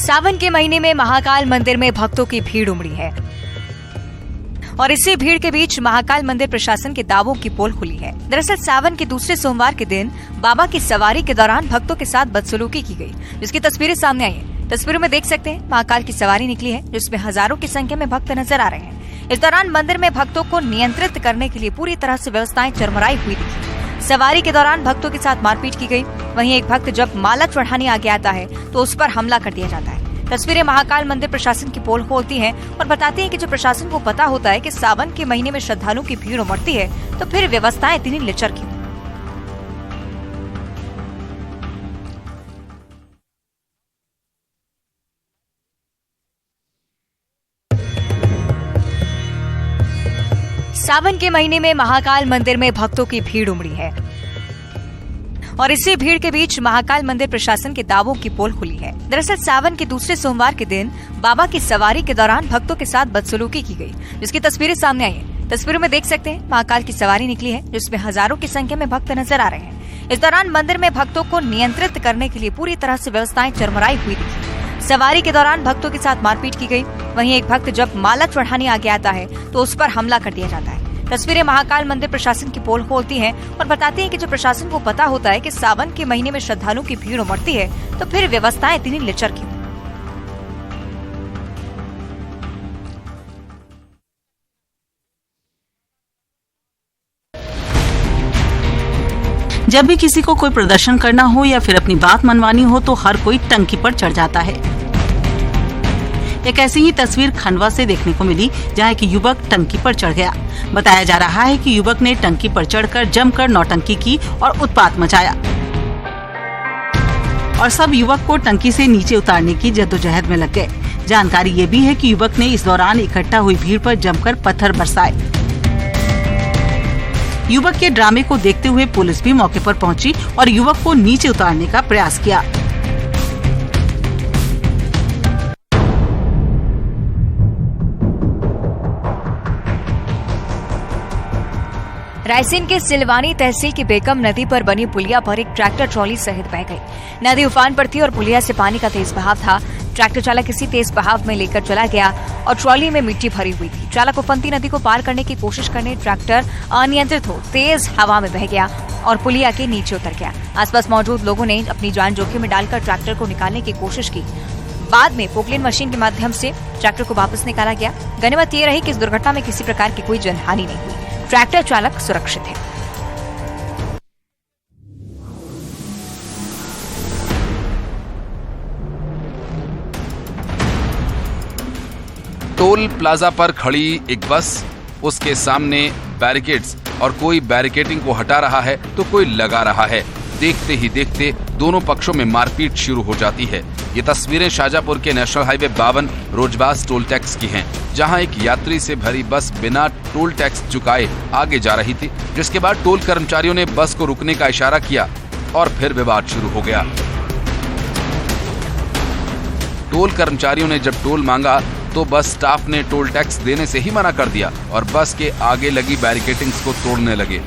सावन के महीने में महाकाल मंदिर में भक्तों की भीड़ उमड़ी है और इसी भीड़ के बीच महाकाल मंदिर प्रशासन के दावों की पोल खुली है। दरअसल सावन के दूसरे सोमवार के दिन बाबा की सवारी के दौरान भक्तों के साथ बदसलूकी की गई, जिसकी तस्वीरें सामने आई है। तस्वीरों में देख सकते हैं महाकाल की सवारी निकली है, जिसमें हजारों की संख्या में भक्त नजर आ रहे हैं। इस दौरान मंदिर में भक्तों को नियंत्रित करने के लिए पूरी तरह से व्यवस्थाएं चरमराई हुई दिखी। सवारी के दौरान भक्तों के साथ मारपीट की गई। वहीं एक भक्त जब माला चढ़ाने आगे आता है तो उस पर हमला कर दिया जाता है। तस्वीरें महाकाल मंदिर प्रशासन की पोल खोलती हैं और बताती हैं कि जब प्रशासन को पता होता है कि सावन के महीने में श्रद्धालुओं की भीड़ उमड़ती है तो फिर व्यवस्थाएं इतनी लिचर क्यों। सावन के महीने में महाकाल मंदिर में भक्तों की भीड़ उमड़ी है और इसी भीड़ के बीच महाकाल मंदिर प्रशासन के दावों की पोल खुली है। दरअसल सावन के दूसरे सोमवार के दिन बाबा की सवारी के दौरान भक्तों के साथ बदसलूकी की गई, जिसकी तस्वीरें सामने आई है। तस्वीरों में देख सकते हैं महाकाल की सवारी निकली है, जिसमें हजारों की संख्या में भक्त नजर आ रहे हैं। इस दौरान मंदिर में भक्तों को नियंत्रित करने के लिए पूरी तरह से व्यवस्थाएं चरमराई हुई दिखी। सवारी के दौरान भक्तों के साथ मारपीट की गई। वहीं एक भक्त जब माला चढ़ाने आगे आता है तो उस पर हमला कर दिया जाता है। तस्वीरें महाकाल मंदिर प्रशासन की पोल खोलती हैं और बताती हैं कि जब प्रशासन को पता होता है कि सावन के महीने में श्रद्धालुओं की भीड़ उमड़ती है तो फिर व्यवस्थाएं इतनी लिचर क्यों। जब भी किसी को कोई प्रदर्शन करना हो या फिर अपनी बात मनवानी हो तो हर कोई टंकी पर चढ़ जाता है। एक ऐसी ही तस्वीर खंडवा से देखने को मिली, जहां एक युवक टंकी पर चढ़ गया। बताया जा रहा है कि युवक ने टंकी पर चढ़कर जमकर नौटंकी की और उत्पात मचाया और सब युवक को टंकी से नीचे उतारने की जद्दोजहद में लग गए। जानकारी ये भी है कि युवक ने इस दौरान इकट्ठा हुई भीड़ पर जमकर पत्थर बरसाए। युवक के ड्रामे को देखते हुए पुलिस भी मौके पर पहुंची और युवक को नीचे उतारने का प्रयास किया। रायसेन के सिलवानी तहसील की बेकम नदी पर बनी पुलिया पर एक ट्रैक्टर ट्रॉली सहित बह गई। नदी उफान पर थी और पुलिया से पानी का तेज बहाव था। ट्रैक्टर चालक इसी तेज बहाव में लेकर चला गया और ट्रॉली में मिट्टी भरी हुई थी। चालक उफनती नदी को पार करने की कोशिश करने ट्रैक्टर अनियंत्रित हो तेज हवा में बह गया और पुलिया के नीचे उतर गया। आसपास मौजूद लोगों ने अपनी जान जोखिम में डालकर ट्रैक्टर को निकालने की कोशिश की। बाद में पोकलेन मशीन के माध्यम से ट्रैक्टर को वापस निकाला गया। गनीमत ये रही कि इस दुर्घटना में किसी प्रकार की कोई जनहानि नहीं हुई। ट्रैक्टर चालक सुरक्षित है। टोल प्लाजा पर खड़ी एक बस, उसके सामने बैरिकेड्स और कोई बैरिकेडिंग को हटा रहा है तो कोई लगा रहा है। देखते ही देखते दोनों पक्षों में मारपीट शुरू हो जाती है। ये तस्वीरें शाजापुर के नेशनल हाईवे 52 रोजबाज टोल टैक्स की हैं, जहां एक यात्री से भरी बस बिना टोल टैक्स चुकाए आगे जा रही थी, जिसके बाद टोल कर्मचारियों ने बस को रुकने का इशारा किया और फिर विवाद शुरू हो गया। टोल कर्मचारियों ने जब टोल मांगा तो बस स्टाफ ने टोल टैक्स देने से ही मना कर दिया और बस के आगे लगी बैरिकेडिंग्स को तोड़ने लगे।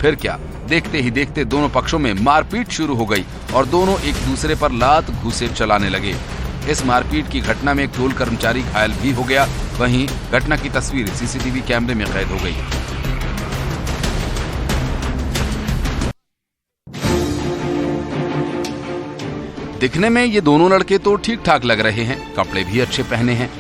फिर क्या, देखते ही देखते दोनों पक्षों में मारपीट शुरू हो गई और दोनों एक दूसरे पर लात घूंसे चलाने लगे। इस मारपीट की घटना में एक टोल कर्मचारी घायल भी हो गया। वहीं घटना की तस्वीर सीसीटीवी कैमरे में कैद हो गई। दिखने में ये दोनों लड़के तो ठीक ठाक लग रहे हैं, कपड़े भी अच्छे पहने हैं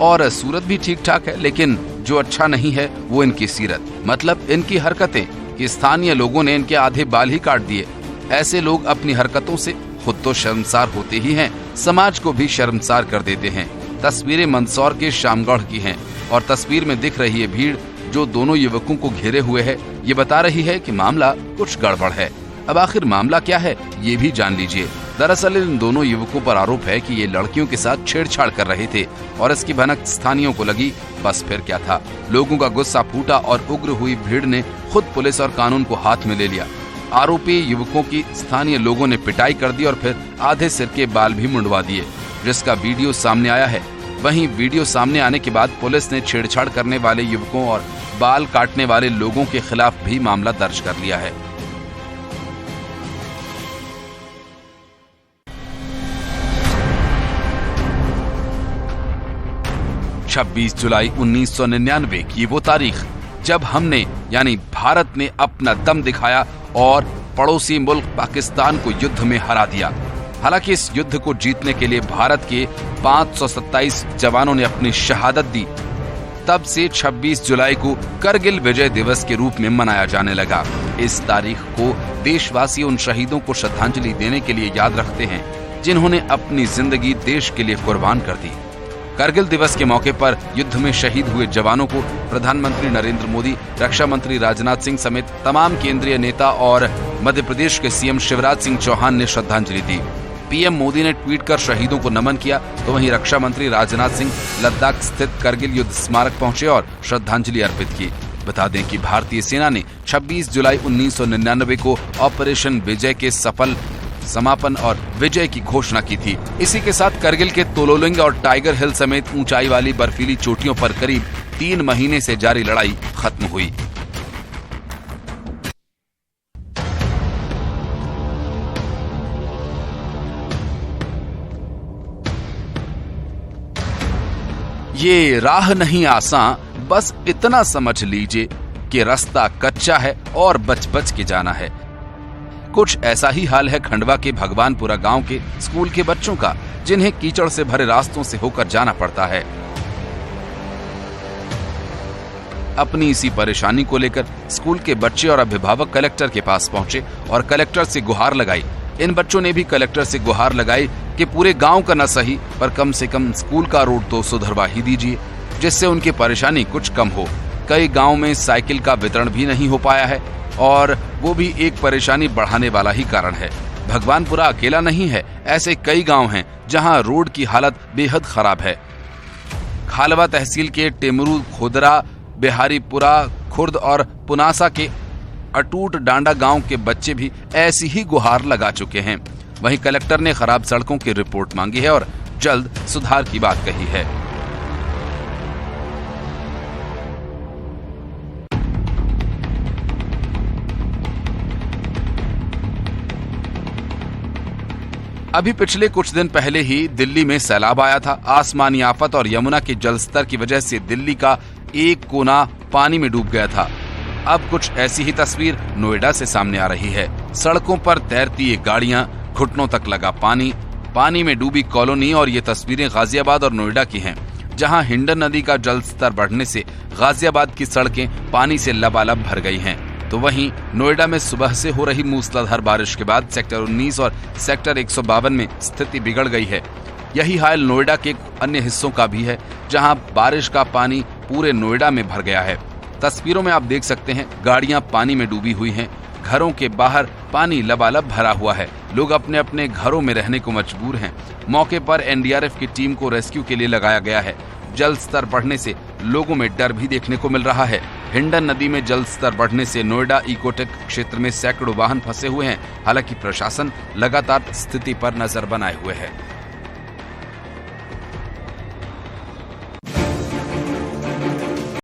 और सूरत भी ठीक ठाक है, लेकिन जो अच्छा नहीं है वो इनकी सीरत, मतलब इनकी हरकतें कि स्थानीय लोगों ने इनके आधे बाल ही काट दिए। ऐसे लोग अपनी हरकतों से खुद तो शर्मसार होते ही हैं, समाज को भी शर्मसार कर देते हैं। तस्वीरें मंदसौर के शामगढ़ की हैं और तस्वीर में दिख रही है भीड़ जो दोनों युवकों को घेरे हुए है। ये बता रही है कि मामला कुछ गड़बड़ है। अब आखिर मामला क्या है ये भी जान लीजिए। दरअसल इन दोनों युवकों पर आरोप है कि ये लड़कियों के साथ छेड़छाड़ कर रहे थे और इसकी भनक स्थानीयों को लगी। बस फिर क्या था, लोगों का गुस्सा फूटा और उग्र हुई भीड़ ने खुद पुलिस और कानून को हाथ में ले लिया। आरोपी युवकों की स्थानीय लोगों ने पिटाई कर दी और फिर आधे सिर के बाल भी मुंडवा दिए, जिसका वीडियो सामने आया है। वहीं वीडियो सामने आने के बाद पुलिस ने छेड़छाड़ करने वाले युवकों और बाल काटने वाले लोगों के खिलाफ भी मामला दर्ज कर लिया है। 26 जुलाई 1999 की वो तारीख जब हमने यानी भारत ने अपना दम दिखाया और पड़ोसी मुल्क पाकिस्तान को युद्ध में हरा दिया। हालांकि इस युद्ध को जीतने के लिए भारत के 527 जवानों ने अपनी शहादत दी। तब से 26 जुलाई को करगिल विजय दिवस के रूप में मनाया जाने लगा। इस तारीख को देशवासी उन शहीदों को श्रद्धांजलि देने के लिए याद रखते हैं जिन्होंने अपनी जिंदगी देश के लिए कुर्बान कर दी। करगिल दिवस के मौके पर युद्ध में शहीद हुए जवानों को प्रधानमंत्री नरेंद्र मोदी, रक्षा मंत्री राजनाथ सिंह समेत तमाम केंद्रीय नेता और मध्य प्रदेश के सीएम शिवराज सिंह चौहान ने श्रद्धांजलि दी। पीएम मोदी ने ट्वीट कर शहीदों को नमन किया, तो वहीं रक्षा मंत्री राजनाथ सिंह लद्दाख स्थित करगिल युद्ध स्मारक पहुंचे और श्रद्धांजलि अर्पित की। बता दें कि भारतीय सेना ने 26 जुलाई 1999 को ऑपरेशन विजय के सफल समापन और विजय की घोषणा की थी। इसी के साथ करगिल के तोलोलिंग और टाइगर हिल समेत ऊंचाई वाली बर्फीली चोटियों पर करीब 3 महीने से जारी लड़ाई खत्म हुई। ये राह नहीं आसान, बस इतना समझ लीजिए कि रास्ता कच्चा है और बच बच के जाना है। कुछ ऐसा ही हाल है खंडवा के भगवानपुरा गांव के स्कूल के बच्चों का, जिन्हें कीचड़ से भरे रास्तों से होकर जाना पड़ता है। अपनी इसी परेशानी को लेकर स्कूल के बच्चे और अभिभावक कलेक्टर के पास पहुंचे और कलेक्टर से गुहार लगाई। इन बच्चों ने भी कलेक्टर से गुहार लगाई कि पूरे गांव का न सही पर कम से कम स्कूल का रोड तो सुधरवा ही दीजिए, जिससे उनकी परेशानी कुछ कम हो। कई गांव में साइकिल का वितरण भी नहीं हो पाया है और वो भी एक परेशानी बढ़ाने वाला ही कारण है। भगवानपुरा अकेला नहीं है, ऐसे कई गांव हैं जहां रोड की हालत बेहद खराब है। खालवा तहसील के टेमरू, खोदरा, बिहारीपुरा, खुर्द और पुनासा के अटूट डांडा गांव के बच्चे भी ऐसी ही गुहार लगा चुके हैं। वहीं कलेक्टर ने खराब सड़कों की रिपोर्ट मांगी है और जल्द सुधार की बात कही है। अभी पिछले कुछ दिन पहले ही दिल्ली में सैलाब आया था। आसमानी आफत और यमुना के जलस्तर की वजह से दिल्ली का एक कोना पानी में डूब गया था। अब कुछ ऐसी ही तस्वीर नोएडा से सामने आ रही है। सड़कों पर तैरती ये गाड़ियां, घुटनों तक लगा पानी, पानी में डूबी कॉलोनी। और ये तस्वीरें गाजियाबाद और नोएडा की हैं, जहां हिंडन नदी का जलस्तर बढ़ने से गाजियाबाद की सड़कें पानी से लबालब भर गई हैं। तो वहीं नोएडा में सुबह से हो रही मूसलाधार बारिश के बाद सेक्टर 19 और सेक्टर 152 में स्थिति बिगड़ गई है। यही हाल नोएडा के अन्य हिस्सों का भी है, जहां बारिश का पानी पूरे नोएडा में भर गया है। तस्वीरों में आप देख सकते हैं, गाड़ियां पानी में डूबी हुई हैं, घरों के बाहर पानी लबालब भरा हुआ है। लोग अपने अपने घरों में रहने को मजबूर हैं। मौके पर एनडीआरएफ की टीम को रेस्क्यू के लिए लगाया गया है। जल स्तर बढ़ने से लोगों में डर भी देखने को मिल रहा है। हिंडन नदी में जल स्तर बढ़ने से नोएडा इकोटेक क्षेत्र में सैकड़ों वाहन फंसे हुए हैं। हालांकि प्रशासन लगातार स्थिति पर नजर बनाए हुए है।